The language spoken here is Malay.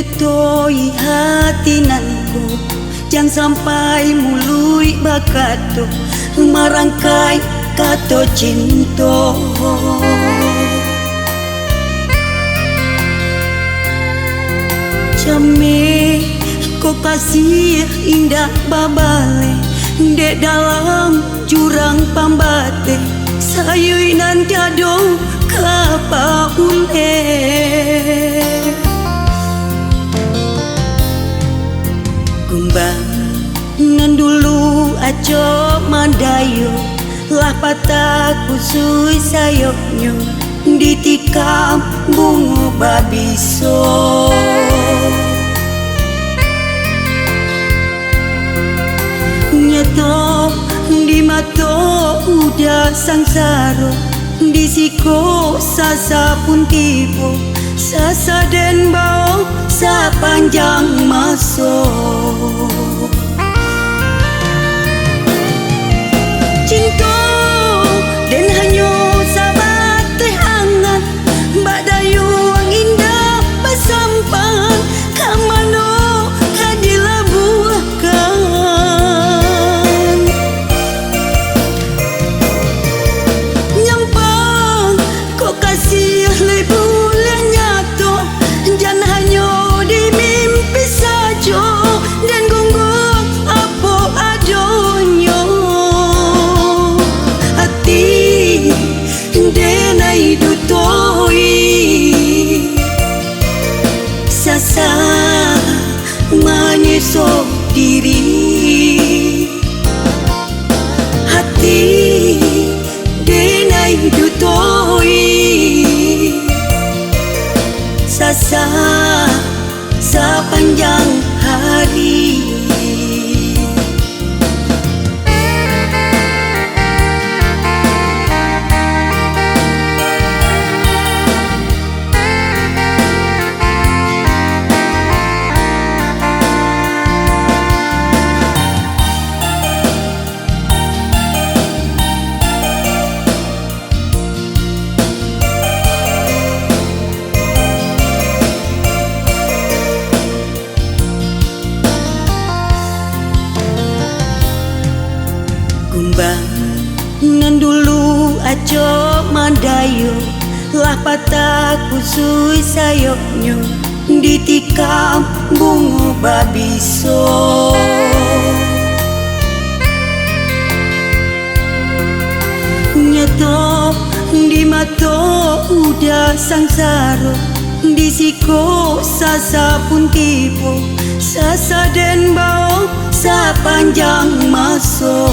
dutoi hati nanku, jangan sampai mului bakato marangkai kato cinto. Jame ko kasih indah babale dek dalam jurang pambate sayui nan tiado kapaule. Kumbang nan dulu aco mandayo lah patah kusui sayoknyo ditikam bunga babiso. Nyato di mato udah sangsaro di siko sasa pun tibo sasa den bau sepanjang maso. Cinta dan hanyo sabat teh hangat badayu ang indah pasampan kamano kadilabuahkan nyampang kok kasih lebulan nyato jan hanyo di mimpi saja dan gunggong apa adonyo hati denai dutoi sasa menyesok diri hati denai dutoi sasa sepanjang hari. Kumbang nan dulu aco mandayo lah patah kusui sayoknyo ditikam bunga babiso. Nyato di mato udah sangsaro di siko sasa pun tibo sasa den bau sepanjang maso.